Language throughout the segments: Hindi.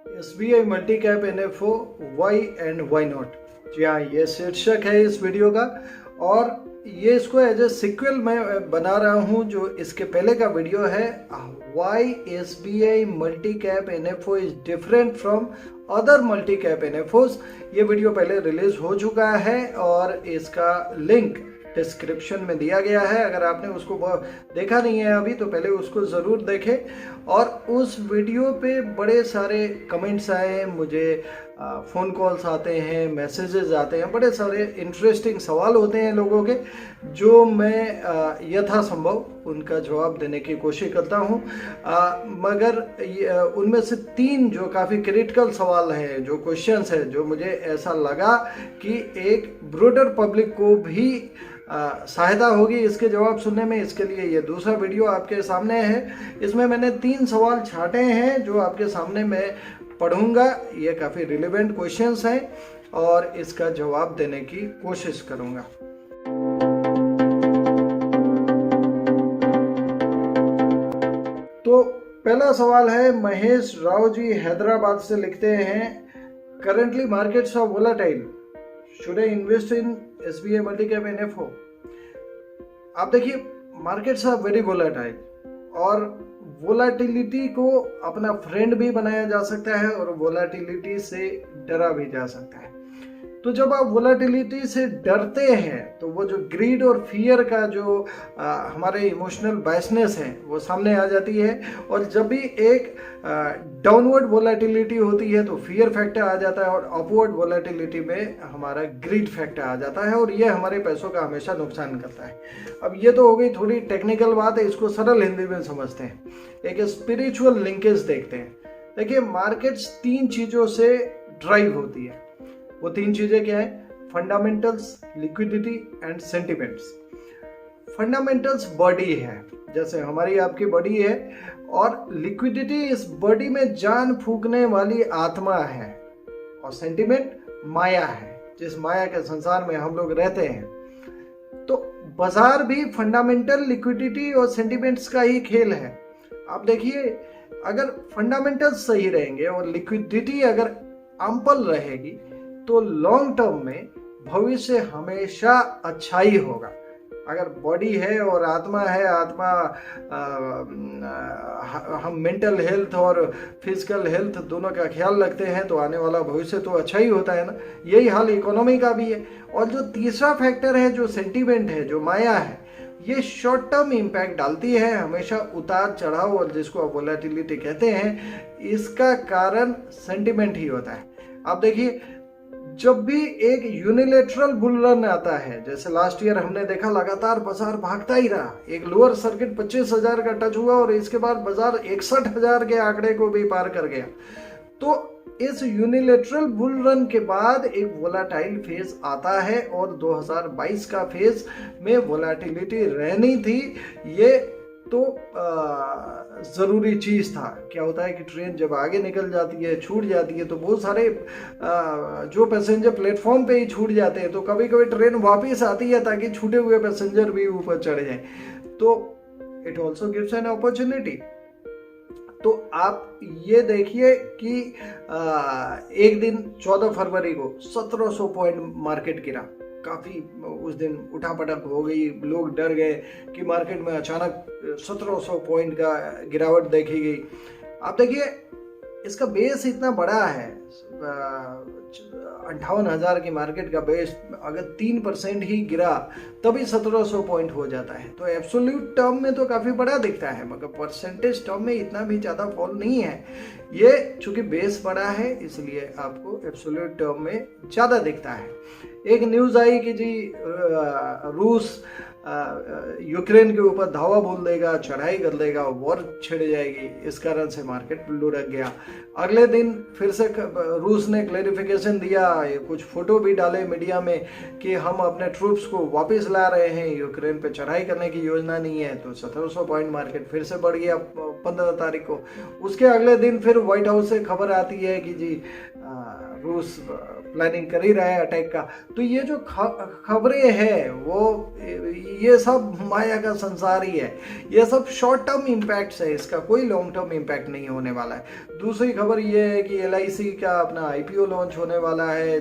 SBI multi cap NFO why and why not. जी हाँ, ये शीर्षक है इस वीडियो का और ये इसको एज ए सिक्वल मैं बना रहा हूँ जो इसके पहले का वीडियो है, why SBI multi cap NFO is different from other multi cap NFOs। ये वीडियो पहले रिलीज हो चुका है और इसका लिंक डिस्क्रिप्शन में दिया गया है। अगर आपने उसको देखा नहीं है अभी तो पहले उसको ज़रूर देखें। और उस वीडियो पे बड़े सारे कमेंट्स आए, मुझे फ़ोन कॉल्स आते हैं, मैसेजेस आते हैं, बड़े सारे इंटरेस्टिंग सवाल होते हैं लोगों के, जो मैं यथासंभव उनका जवाब देने की कोशिश करता हूँ। मगर उनमें से 3 जो काफ़ी क्रिटिकल सवाल हैं, जो क्वेश्चंस हैं, जो मुझे ऐसा लगा कि एक ब्रॉडर पब्लिक को भी सहायता होगी इसके जवाब सुनने में, इसके लिए ये दूसरा वीडियो आपके सामने है। इसमें मैंने 3 सवाल छांटे हैं जो आपके सामने मैं पढ़ूंगा। ये काफ़ी रिलेवेंट क्वेश्चंस हैं और इसका जवाब देने की कोशिश करूंगा। तो पहला सवाल है, महेश राव जी हैदराबाद से लिखते हैं, currently markets are volatile, should I invest in SBI multi cap NFO? आप देखिए, मार्केट्स आर वेरी वोलेटाइल और वोलेटिलिटी को अपना फ्रेंड भी बनाया जा सकता है और वोलेटिलिटी से डरा भी जा सकता है। तो जब आप वोलेटिलिटी से डरते हैं तो वो जो ग्रीड और फियर का जो हमारे इमोशनल बायसनेस है वो सामने आ जाती है। और जब भी एक डाउनवर्ड वोलेटिलिटी होती है तो फियर फैक्टर आ जाता है और अपवर्ड वोलेटिलिटी में हमारा ग्रीड फैक्टर आ जाता है और ये हमारे पैसों का हमेशा नुकसान करता है। अब ये तो हो गई थोड़ी टेक्निकल बात है, इसको सरल हिंदी में समझते हैं, एक स्पिरिचुअल लिंकेज देखते हैं। देखिए, मार्केट्स 3 चीज़ों से ड्राइव होती है। वो 3 चीजें क्या है? Fundamentals, liquidity and sentiments. Fundamentals body है, जैसे हमारी आपकी बॉडी है, और लिक्विडिटी इस बॉडी में जान फूंकने वाली आत्मा है, और सेंटिमेंट माया है, जिस माया के संसार में हम लोग रहते हैं। तो बाजार भी फंडामेंटल, लिक्विडिटी और सेंटिमेंट्स का ही खेल है। आप देखिए, अगर फंडामेंटल्स सही रहेंगे और लिक्विडिटी अगर अम्पल रहेगी तो लॉन्ग टर्म में भविष्य हमेशा अच्छा ही होगा। अगर बॉडी है और आत्मा है, हम मेंटल हेल्थ और फिजिकल हेल्थ दोनों का ख्याल रखते हैं तो आने वाला भविष्य तो अच्छा ही होता है ना। यही हाल इकोनॉमी का भी है। और जो तीसरा फैक्टर है, जो सेंटीमेंट है, जो माया है, ये शॉर्ट टर्म इम्पैक्ट डालती है, हमेशा उतार चढ़ाव, और जिसको आप वोलेटिलिटी कहते हैं, इसका कारण सेंटीमेंट ही होता है। आप देखिए, जब भी एक यूनिलेटरल बुल रन आता है, जैसे लास्ट ईयर हमने देखा, लगातार बाजार भागता ही रहा, एक लोअर सर्किट 25,000 का टच हुआ और इसके बाद बाजार 61,000 के आंकड़े को भी पार कर गया। तो इस यूनिलेटरल बुल रन के बाद एक वोलाटाइल फेज आता है और 2022 का फेज में वोलाटिलिटी रहनी थी। ये तो ज़रूरी चीज़ था। क्या होता है कि ट्रेन जब आगे निकल जाती है, छूट जाती है, तो बहुत सारे जो पैसेंजर प्लेटफॉर्म पे ही छूट जाते हैं, तो कभी कभी ट्रेन वापस आती है ताकि छूटे हुए पैसेंजर भी ऊपर चढ़ जाएं। तो it also gives an opportunity. तो आप ये देखिए कि एक दिन 14 फरवरी को 1700 पॉइंट मार्केट गिरा। काफ़ी उस दिन उठापटक हो गई, लोग डर गए कि मार्केट में अचानक 1700 पॉइंट का गिरावट देखी गई। आप देखिए, इसका बेस इतना बड़ा है, 58,000 की मार्केट का बेस अगर 3% ही गिरा तभी 1700 पॉइंट हो जाता है। तो एब्सोल्यूट टर्म में तो काफ़ी बड़ा दिखता है, मगर परसेंटेज टर्म में इतना भी ज़्यादा फॉल नहीं है। ये चूंकि बेस बड़ा है इसलिए आपको एब्सोल्यूट टर्म में ज़्यादा दिखता है। एक न्यूज़ आई कि जी रूस यूक्रेन के ऊपर धावा बोल देगा, चढ़ाई कर देगा, वॉर छिड़ जाएगी, इस कारण से मार्केट लुढ़क गया। अगले दिन फिर से रूस ने क्लैरिफिकेशन दिया, कुछ फोटो भी डाले मीडिया में कि हम अपने ट्रूप्स को वापस ला रहे हैं, यूक्रेन पे चढ़ाई करने की योजना नहीं है। तो 1700 पॉइंट मार्केट फिर से बढ़ गया 15 तारीख को। उसके अगले दिन फिर व्हाइट हाउस से खबर आती है कि जी रूस प्लानिंग कर ही रहा है अटैक का। तो ये जो खबरें हैं वो ये सब माया का संसार ही है, ये सब शॉर्ट टर्म इम्पैक्ट्स है, इसका कोई लॉन्ग टर्म इम्पैक्ट नहीं होने वाला है। दूसरी खबर ये है कि LIC का अपना IPO लॉन्च होने वाला है,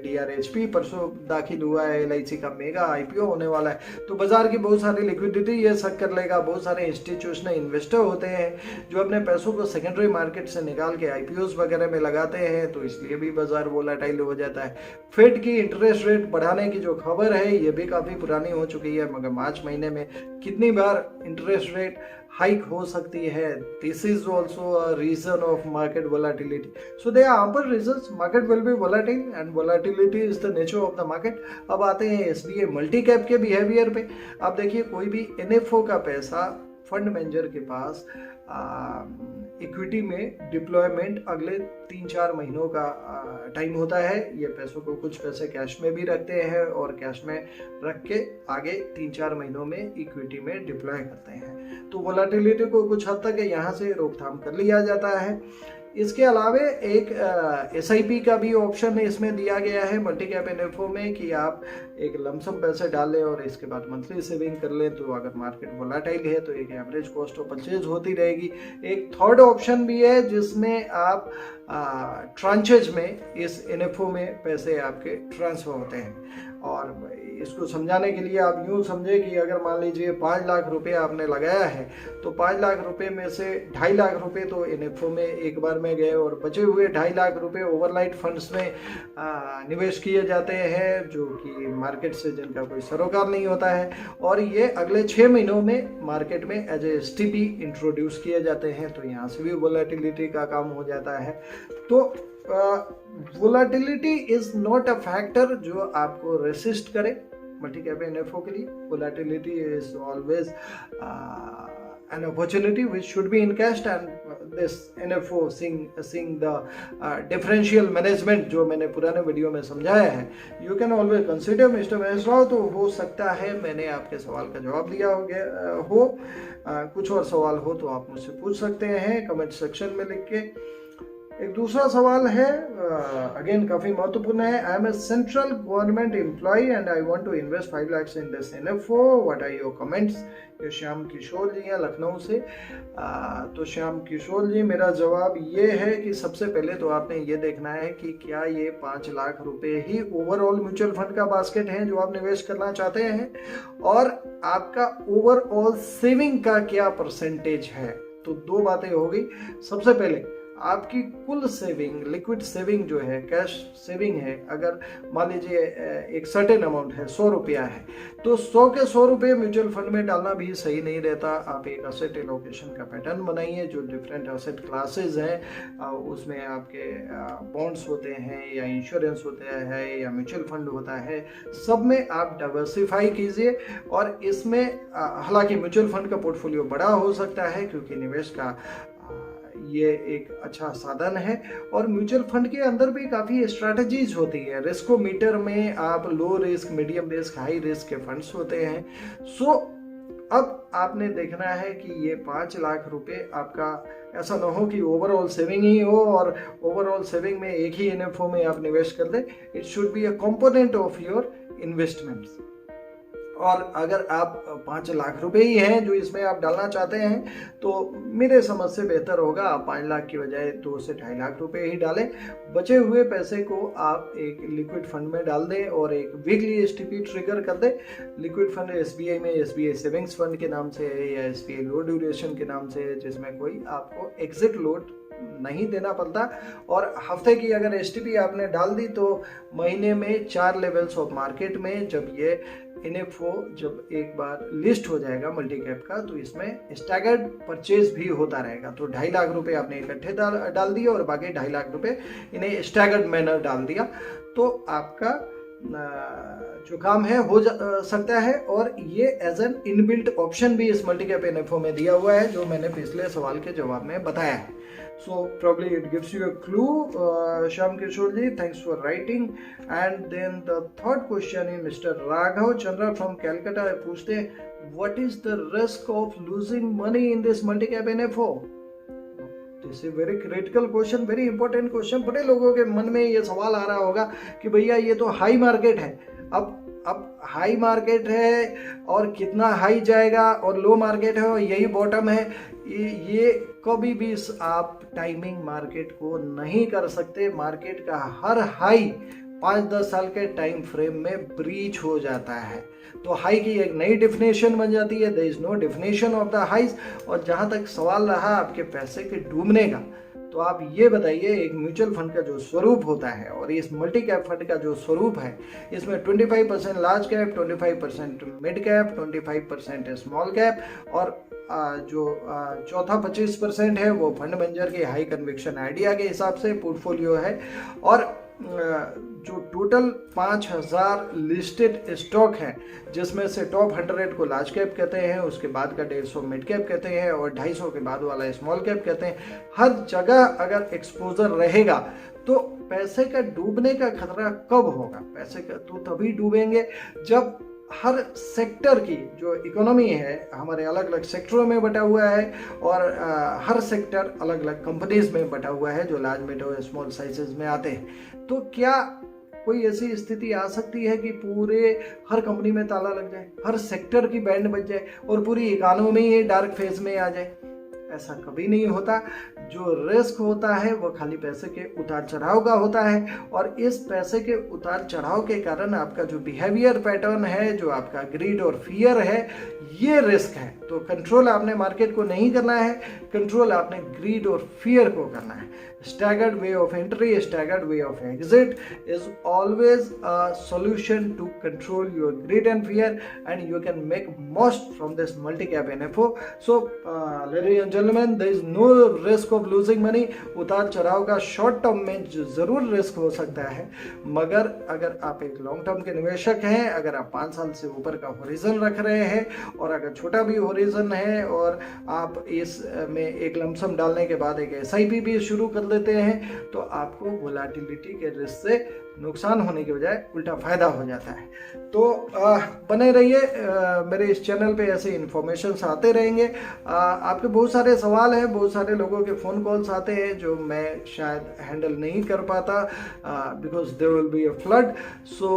DRHP परसों दाखिल हुआ है, LIC का मेगा IPO होने वाला है। तो बाजार की बहुत सारी लिक्विडिटी ये सक कर लेगा। बहुत सारे इंस्टीट्यूशनल इन्वेस्टर होते हैं जो अपने पैसों को सेकेंडरी मार्केट से निकाल के IPOs वगैरह में लगाते हैं, तो इसलिए भी बाजार वोलेटाइल हो जाता है। फेड की इंटरेस्ट रेट बढ़ाने की जो खबर है ये भी काफ़ी पुरानी हो चुकी है, मगर मार्च महीने में कितनी बार इंटरेस्ट रेट हाइक हो सकती है, this is also a reason of market volatility. So they are ample reasons, market will be volatile and volatility is the nature of the market. अब आते हैं SBI मल्टी कैप के बिहेवियर पे। आप देखिए कोई भी NFO का पैसा फंड मैनेजर के पास इक्विटी में डिप्लॉयमेंट अगले 3-4 महीनों का टाइम होता है। ये पैसों को कुछ पैसे कैश में भी रखते हैं और कैश में रख के आगे 3-4 महीनों में इक्विटी में डिप्लॉय करते हैं। तो वोलेटिलिटी को कुछ हद तक यहाँ से रोकथाम कर लिया जाता है। इसके अलावा एक SIP का भी ऑप्शन इसमें दिया गया है मल्टी कैप NFO में कि आप एक लमसम पैसे डाल लें और इसके बाद मंथली सेविंग कर लें। तो अगर मार्केट वोलेटाइल है तो एक एवरेज कॉस्ट ऑफ परचेज होती रहेगी। एक थर्ड ऑप्शन भी है जिसमें आप ट्रांचेज में इस NFO में पैसे आपके ट्रांसफर होते हैं। और इसको समझाने के लिए आप यूँ समझे कि अगर मान लीजिए 5 लाख रुपए आपने लगाया है तो 5 लाख रुपए में से 2.5 लाख रुपए तो NFO में एक बार में गए और बचे हुए 2.5 लाख रुपए ओवरनाइट फंड्स में निवेश किए जाते हैं, जो कि मार्केट से जिनका कोई सरोकार नहीं होता है, और ये अगले 6 महीनों में मार्केट में एज ए STP इंट्रोड्यूस किए जाते हैं। तो यहाँ से भी वोलेटिलिटी का काम हो जाता है। तो volatility is not a factor जो आपको रेसिस्ट करे मल्टी कैप NFO के लिए। Volatility is always an opportunity which should be encashed, and this NFO seeing the differential management जो मैंने पुराने वीडियो में समझाया है, you can always consider mister Mahesh Rao. तो हो सकता है मैंने आपके सवाल का जवाब दिया हो। कुछ और सवाल हो तो आप मुझसे पूछ सकते हैं कमेंट सेक्शन में लिख के। एक दूसरा सवाल है, अगेन काफ़ी महत्वपूर्ण है। I am a central government employ and I want to invest 5 lakhs in this NFO, what are your comments. ये श्याम किशोर जी हैं लखनऊ से। तो श्याम किशोर जी, मेरा जवाब ये है कि सबसे पहले तो आपने ये देखना है कि क्या ये 5 लाख रुपए ही ओवरऑल म्यूचुअल फंड का बास्केट है जो आप निवेश करना चाहते हैं, और आपका ओवरऑल सेविंग का क्या परसेंटेज है। तो 2 बातें हो गई। सबसे पहले आपकी कुल सेविंग, लिक्विड सेविंग जो है, कैश सेविंग है, अगर मान लीजिए एक सर्टेन अमाउंट है, 100 रुपया है, तो 100 के 100 रुपये म्यूचुअल फंड में डालना भी सही नहीं रहता। आप एक असेट एलोकेशन का पैटर्न बनाइए जो डिफरेंट असेट क्लासेज हैं, उसमें आपके बॉन्ड्स होते हैं या इंश्योरेंस होता है या म्यूचुअल फंड होता है, सब में आप डाइवर्सिफाई कीजिए। और इसमें हालांकि म्यूचुअल फंड का पोर्टफोलियो बड़ा हो सकता है क्योंकि निवेश का ये एक अच्छा साधन है, और म्यूचुअल फंड के अंदर भी काफ़ी स्ट्रैटेजीज होती है। रिस्कोमीटर में आप low risk, medium risk, high risk के फंड्स होते हैं। सो अब आपने देखना है कि ये 5 लाख रुपए आपका ऐसा ना हो कि ओवरऑल सेविंग ही हो और ओवरऑल सेविंग में एक ही NFO में आप निवेश कर दें। It should be a component of your investments. और अगर आप 5 लाख रुपए ही हैं जो इसमें आप डालना चाहते हैं, तो मेरे समझ से बेहतर होगा आप 5 लाख की बजाय 2 से 2.5 लाख रुपए ही डालें। बचे हुए पैसे को आप एक लिक्विड फंड में डाल दें और एक वीकली STP ट्रिगर कर दें। लिक्विड फंड SBI में SBI सेविंग्स फंड के नाम से है या SBI लो ड्यूरेशन के नाम से है, जिसमें कोई आपको एग्जिट लोड नहीं देना पड़ता। और हफ्ते की अगर STP आपने डाल दी तो महीने में 4 लेवल्स ऑफ मार्केट में जब ये NFO जब एक बार लिस्ट हो जाएगा मल्टी कैप का, तो इसमें स्टैगर्ड परचेज भी होता रहेगा। तो 2.5 लाख रुपए आपने इकट्ठे डाल दिए और बाकी 2.5 लाख रुपए इन्हें स्टैगर्ड मैनर डाल दिया, तो आपका जो काम है हो सकता है। और ये एज एन इनबिल्ट ऑप्शन भी इस मल्टी कैप NFO में दिया हुआ है, जो मैंने पिछले सवाल के जवाब में बताया है। So probably it gives you a clue, Shyam Kishore ji, thanks for writing. And then the third question is Mr. Raghav Chandra from Calcutta पूछते हैं, what is the risk of losing money in this multi-cap NFO? This is very critical question, very important question. बड़े लोगों के मन में ये सवाल आ रहा होगा कि भैया ये तो हाई मार्केट है, अब हाई मार्केट है और कितना हाई जाएगा, और लो मार्केट है और यही बॉटम है। ये कभी भी आप टाइमिंग मार्केट को नहीं कर सकते। मार्केट का हर हाई 5-10 साल के टाइम फ्रेम में ब्रीच हो जाता है, तो हाई की एक नई डेफिनेशन बन जाती है। There is no definition of the highs. और जहां तक सवाल रहा आपके पैसे के डूबने का, तो आप ये बताइए, एक म्यूचुअल फंड का जो स्वरूप होता है और इस मल्टी कैप फंड का जो स्वरूप है, इसमें 25% large cap, 25% mid cap, 25% small cap, और जो चौथा 25% है वो फंड मैनेजर के हाई कन्विक्शन आइडिया के हिसाब से पोर्टफोलियो है। और जो टोटल 5000 लिस्टेड स्टॉक है, जिसमें से टॉप 100 को लार्ज कैप कहते हैं, उसके बाद का 150 मिड कैप कहते हैं और 250 के बाद वाला स्मॉल कैप कहते हैं। हर जगह अगर एक्सपोजर रहेगा तो पैसे का डूबने का खतरा कब होगा? पैसे का तो तभी डूबेंगे जब हर सेक्टर की जो इकोनॉमी है हमारे अलग अलग सेक्टरों में बटा हुआ है, और हर सेक्टर अलग अलग कंपनीज में बटा हुआ है जो लार्ज मिड और स्मॉल साइजेस में आते हैं। तो क्या कोई ऐसी स्थिति आ सकती है कि पूरे हर कंपनी में ताला लग जाए, हर सेक्टर की बैंड बज जाए और पूरी इकोनॉमी ही डार्क फेज में आ जाए? ऐसा कभी नहीं होता। जो रिस्क होता है वो खाली पैसे के उतार चढ़ाव का होता है, और इस पैसे के उतार चढ़ाव के कारण आपका जो बिहेवियर पैटर्न है, जो आपका ग्रीड और फियर है, ये रिस्क है। तो कंट्रोल आपने मार्केट को नहीं करना है, कंट्रोल आपने ग्रीड और फियर को करना है। Staggered way of entry, staggered way of exit is always a solution to control your greed and fear, and you can make most from this multi cap NFO. So ladies and gentleman, there is no risk of losing money. उतार चढ़ाव का शॉर्ट टर्म में जरूर रिस्क हो सकता है, मगर अगर आप एक लॉन्ग टर्म के निवेशक हैं, अगर आप 5 साल से ऊपर का होरिजन रख रहे हैं, और अगर छोटा भी होरिजन है और आप इस में एक लमसम डालने के बाद एक SIP भी शुरू कर देते हैं, तो आपको वोलेटिलिटी के रिस्क से नुकसान होने के बजाय उल्टा फायदा हो जाता है। तो बने रहिए, मेरे इस चैनल पे ऐसे इन्फॉर्मेशन आते रहेंगे। आपके बहुत सारे सवाल हैं, बहुत सारे लोगों के फ़ोन कॉल्स आते हैं जो मैं शायद हैंडल नहीं कर पाता because there will be a flood. So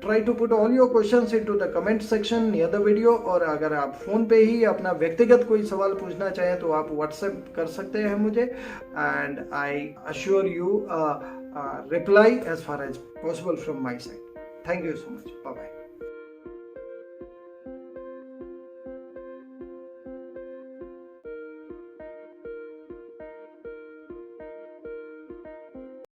try to put all your questions into the comment section near the video. और अगर आप फ़ोन पे ही अपना व्यक्तिगत कोई सवाल पूछना चाहें तो आप व्हाट्सएप कर सकते हैं मुझे, and I assure you reply as far as possible from my side. Thank you so much. Bye bye.